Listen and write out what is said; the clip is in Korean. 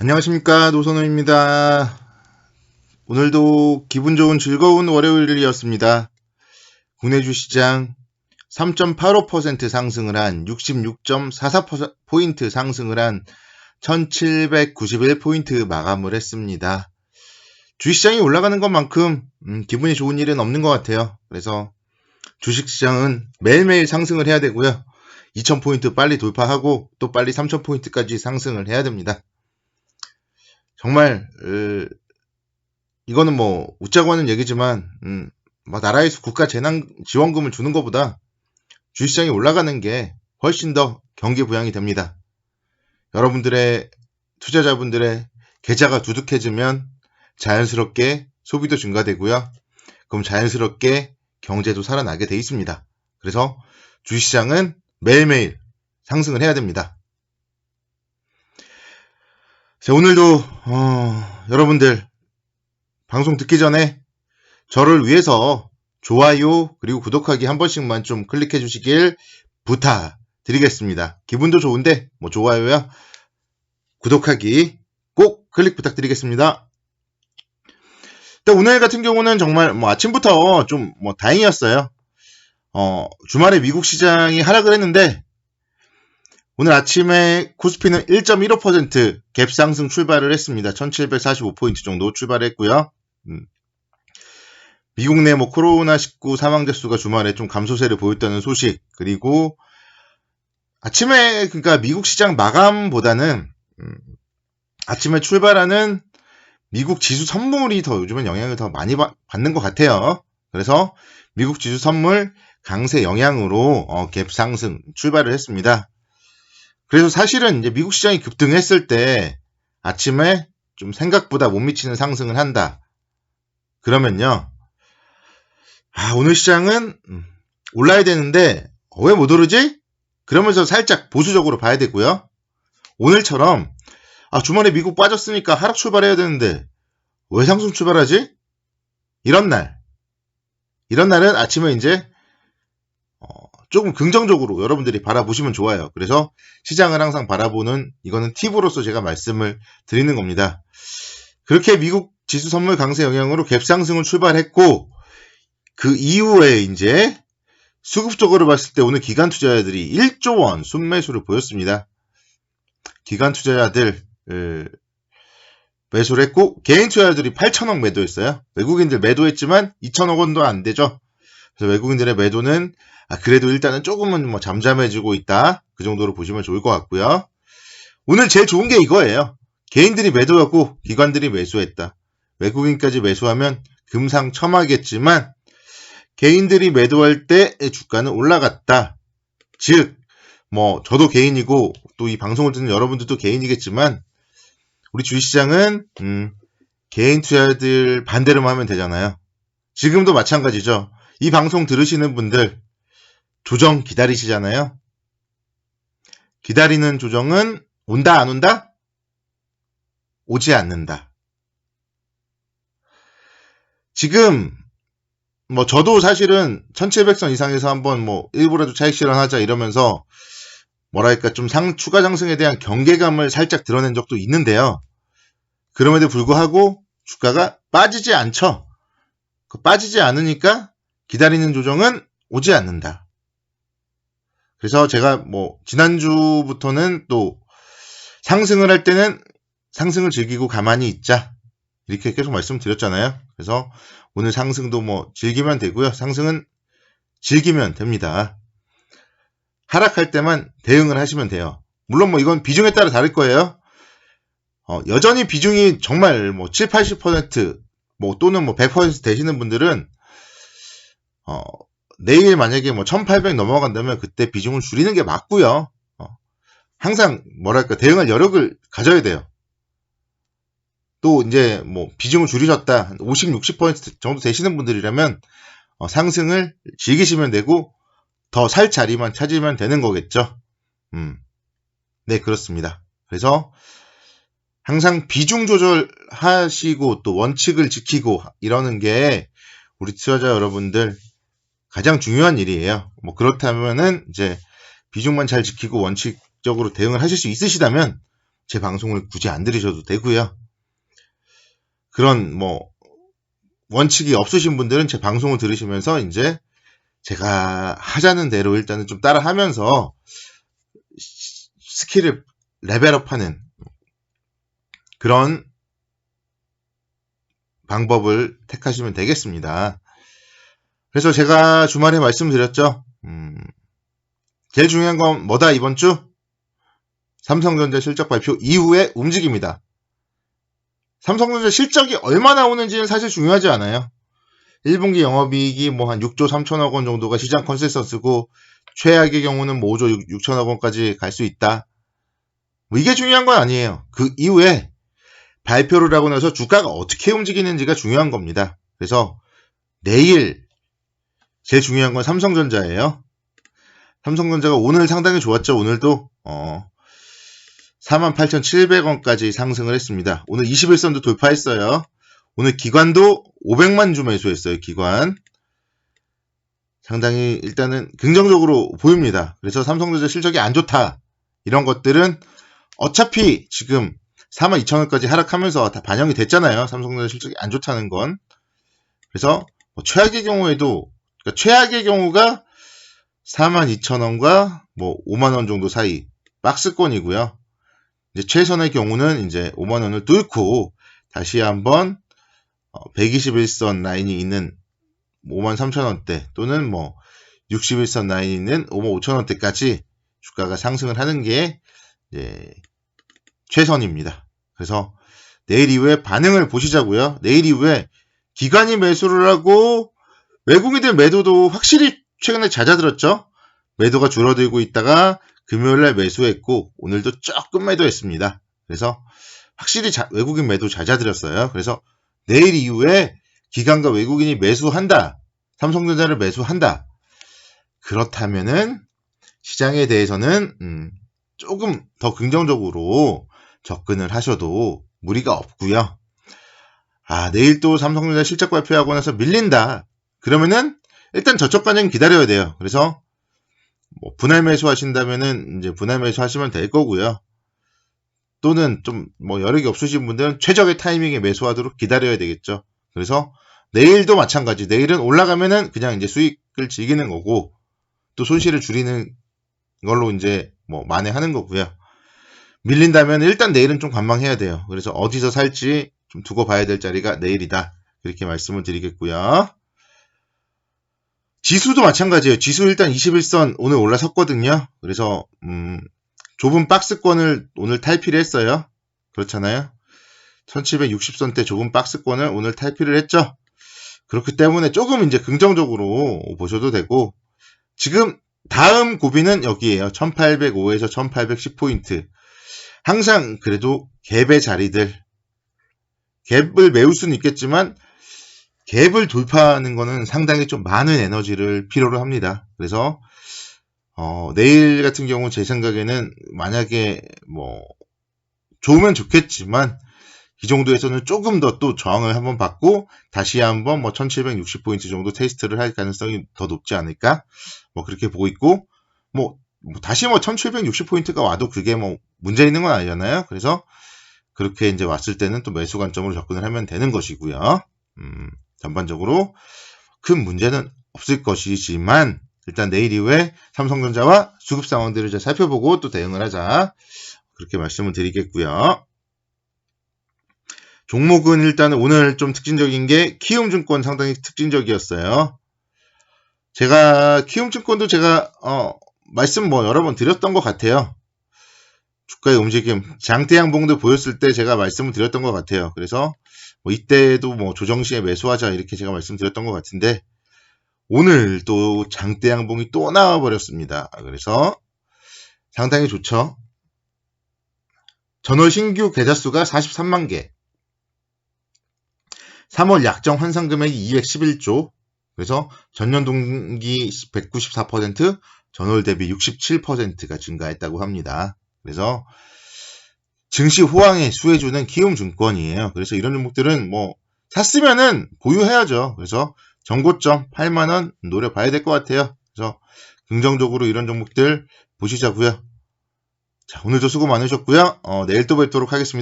안녕하십니까, 노선호입니다. 오늘도 기분 좋은 즐거운 월요일이었습니다. 국내 주시장 3.85% 상승을 한 66.44포인트 상승을 한 1791포인트 마감을 했습니다. 주식시장이 올라가는 것만큼 기분이 좋은 일은 없는 것 같아요. 그래서 주식시장은 매일매일 상승을 해야 되고요. 2000포인트 빨리 돌파하고 또 빨리 3000포인트까지 상승을 해야 됩니다. 정말 이거는 뭐 웃자고 하는 얘기지만 나라에서 국가 재난지원금을 주는 것보다 주식시장이 올라가는 게 훨씬 더 경기부양이 됩니다. 여러분들의 투자자분들의 계좌가 두둑해지면 자연스럽게 소비도 증가되고요. 그럼 자연스럽게 경제도 살아나게 돼 있습니다. 그래서 주식시장은 매일매일 상승을 해야 됩니다. 자, 오늘도 여러분들 방송 듣기 전에 저를 위해서 좋아요 그리고 구독하기 한 번씩만 좀 클릭해 주시길 부탁드리겠습니다. 기분도 좋은데 뭐 좋아요야 구독하기 꼭 클릭 부탁드리겠습니다. 오늘 같은 경우는 정말 아침부터 좀 다행이었어요. 주말에 미국 시장이 하락을 했는데 오늘 아침에 코스피는 1.15% 갭 상승 출발을 했습니다. 1745포인트 정도 출발했고요. 미국 내 코로나19 사망자 수가 주말에 좀 감소세를 보였다는 소식, 그리고 아침에 그러니까 미국 시장 마감보다는 아침에 출발하는 미국 지수 선물이 더 요즘은 영향을 더 많이 받는 것 같아요. 그래서 미국 지수 선물 강세 영향으로 갭 상승 출발을 했습니다. 그래서 사실은 이제 미국 시장이 급등했을 때 아침에 좀 생각보다 못 미치는 상승을 한다. 그러면요. 오늘 시장은 올라야 되는데 왜 못 오르지? 그러면서 살짝 보수적으로 봐야 되고요. 오늘처럼 주말에 미국 빠졌으니까 하락 출발해야 되는데 왜 상승 출발하지? 이런 날은 아침에 이제 조금 긍정적으로 여러분들이 바라보시면 좋아요. 그래서 시장을 항상 바라보는, 이거는 팁으로서 제가 말씀을 드리는 겁니다. 그렇게 미국 지수 선물 강세 영향으로 갭 상승을 출발했고, 그 이후에 이제 수급적으로 봤을 때 오늘 기관 투자자들이 1조 원 순매수를 보였습니다. 기관 투자자들 매수를 했고, 개인 투자자들이 8천억 매도했어요. 외국인들 매도했지만 2천억 원도 안 되죠. 그래서 외국인들의 매도는 그래도 일단은 조금은 잠잠해지고 있다. 그 정도로 보시면 좋을 것 같고요. 오늘 제일 좋은 게 이거예요. 개인들이 매도하고 기관들이 매수했다. 외국인까지 매수하면 금상첨화겠지만 개인들이 매도할 때 주가는 올라갔다. 즉, 저도 개인이고 또 이 방송을 듣는 여러분들도 개인이겠지만 우리 주식시장은 개인 투자자들 반대로만 하면 되잖아요. 지금도 마찬가지죠. 이 방송 들으시는 분들 조정 기다리시잖아요. 기다리는 조정은 온다 안 온다? 오지 않는다. 지금 저도 사실은 1700선 이상에서 한번 일부라도 차익 실현하자 이러면서 좀 추가 상승에 대한 경계감을 살짝 드러낸 적도 있는데요. 그럼에도 불구하고 주가가 빠지지 않죠. 빠지지 않으니까 기다리는 조정은 오지 않는다. 그래서 제가 지난주부터는 또 상승을 할 때는 상승을 즐기고 가만히 있자. 이렇게 계속 말씀드렸잖아요. 그래서 오늘 상승도 즐기면 되고요. 상승은 즐기면 됩니다. 하락할 때만 대응을 하시면 돼요. 물론 이건 비중에 따라 다를 거예요. 여전히 비중이 정말 7, 80% 또는 100% 되시는 분들은 내일 만약에 1800 넘어간다면 그때 비중을 줄이는 게 맞고요. 항상 대응할 여력을 가져야 돼요. 또 이제 비중을 줄이셨다 50, 60% 정도 되시는 분들이라면 상승을 즐기시면 되고 더 살 자리만 찾으면 되는 거겠죠. 네, 그렇습니다. 그래서 항상 비중 조절하시고 또 원칙을 지키고 이러는 게 우리 투자자 여러분들 가장 중요한 일이에요. 그렇다면은 이제 비중만 잘 지키고 원칙적으로 대응을 하실 수 있으시다면 제 방송을 굳이 안 들으셔도 되고요. 그런 뭐 원칙이 없으신 분들은 제 방송을 들으시면서 이제 제가 하자는 대로 일단은 좀 따라 하면서 스킬을 레벨업하는 그런 방법을 택하시면 되겠습니다. 그래서 제가 주말에 말씀드렸죠. 제일 중요한 건 뭐다 이번 주? 삼성전자 실적 발표 이후의 움직임이다. 삼성전자 실적이 얼마 나오는지는 사실 중요하지 않아요. 1분기 영업이익이 뭐 한 6조 3천억 원 정도가 시장 컨센서스고 최악의 경우는 뭐 5조 6천억 원까지 갈 수 있다. 뭐 이게 중요한 건 아니에요. 그 이후에 발표를 하고 나서 주가가 어떻게 움직이는지가 중요한 겁니다. 그래서 내일 제일 중요한 건 삼성전자예요. 삼성전자가 오늘 상당히 좋았죠. 오늘도 48,700원까지 상승을 했습니다. 오늘 21선도 돌파했어요. 오늘 기관도 500만 주 매수했어요. 기관. 상당히 일단은 긍정적으로 보입니다. 그래서 삼성전자 실적이 안 좋다. 이런 것들은 어차피 지금 42,000원까지 하락하면서 다 반영이 됐잖아요. 삼성전자 실적이 안 좋다는 건. 그래서 뭐 최악의 경우에도 그러니까 최악의 경우가 42,000원과 뭐 5만원 정도 사이 박스권이고요. 이제 최선의 경우는 이제 5만원을 뚫고 다시 한번 121선 라인이 있는 53,000원대 또는 뭐 61선 라인이 있는 55,000원대까지 주가가 상승을 하는 게 이제 최선입니다. 그래서 내일 이후에 반응을 보시자고요. 내일 이후에 기관이 매수를 하고 외국인들 매도도 확실히 최근에 잦아들었죠. 매도가 줄어들고 있다가 금요일날 매수했고 오늘도 조금 매도했습니다. 그래서 확실히 외국인 매도 잦아들었어요. 그래서 내일 이후에 기관과 외국인이 매수한다. 삼성전자를 매수한다. 그렇다면은 시장에 대해서는 조금 더 긍정적으로 접근을 하셔도 무리가 없고요. 내일 또 삼성전자 실적 발표하고 나서 밀린다. 그러면은 일단 저쪽 과정 기다려야 돼요. 그래서 뭐 분할 매수 하신다면은 이제 분할 매수 하시면 될 거고요. 또는 좀 뭐 여력이 없으신 분들은 최적의 타이밍에 매수하도록 기다려야 되겠죠. 그래서 내일도 마찬가지. 내일은 올라가면은 그냥 이제 수익을 즐기는 거고 또 손실을 줄이는 걸로 이제 뭐 만회하는 거고요. 밀린다면 일단 내일은 좀 관망해야 돼요. 그래서 어디서 살지 좀 두고 봐야 될 자리가 내일이다. 그렇게 말씀을 드리겠고요. 지수도 마찬가지예요. 지수 일단 21선 오늘 올라섰거든요. 그래서 좁은 박스권을 오늘 탈피를 했어요. 그렇잖아요. 1760선대 좁은 박스권을 오늘 탈피를 했죠. 그렇기 때문에 조금 이제 긍정적으로 보셔도 되고 지금 다음 고비는 여기에요. 1805에서 1810포인트. 항상 그래도 갭의 자리들 갭을 메울 수는 있겠지만 갭을 돌파하는 거는 상당히 좀 많은 에너지를 필요로 합니다. 그래서 내일 같은 경우 제 생각에는 만약에 뭐 좋으면 좋겠지만 이 정도에서는 조금 더 또 저항을 한번 받고 다시 한번 뭐 1760포인트 정도 테스트를 할 가능성이 더 높지 않을까? 뭐 그렇게 보고 있고 뭐 다시 뭐 1760포인트가 와도 그게 뭐 문제 있는 건 아니잖아요. 그래서 그렇게 이제 왔을 때는 또 매수 관점으로 접근을 하면 되는 것이고요. 전반적으로 큰 문제는 없을 것이지만 일단 내일 이후에 삼성전자와 수급 상황들을 잘 살펴보고 또 대응을 하자. 그렇게 말씀을 드리겠고요. 종목은 일단 오늘 좀 특징적인 게 키움증권 상당히 특징적이었어요. 제가 키움증권도 제가 말씀 뭐 여러 번 드렸던 것 같아요. 주가의 움직임, 장대 양봉도 보였을 때 제가 말씀을 드렸던 것 같아요. 그래서 뭐 이때도 뭐 조정 시에 매수하자 이렇게 제가 말씀드렸던 것 같은데 오늘 또 장대 양봉이 또 나와 버렸습니다. 그래서 상당히 좋죠. 전월 신규 계좌 수가 43만 개. 3월 약정 환산 금액이 211조. 그래서 전년 동기 194%, 전월 대비 67%가 증가했다고 합니다. 그래서 증시 호황에 수혜주는 키움증권이에요. 그래서 이런 종목들은 뭐 샀으면은 보유해야죠. 그래서 정고점 8만원 노려봐야 될 것 같아요. 그래서 긍정적으로 이런 종목들 보시자고요. 자, 오늘도 수고 많으셨고요. 내일 또 뵙도록 하겠습니다.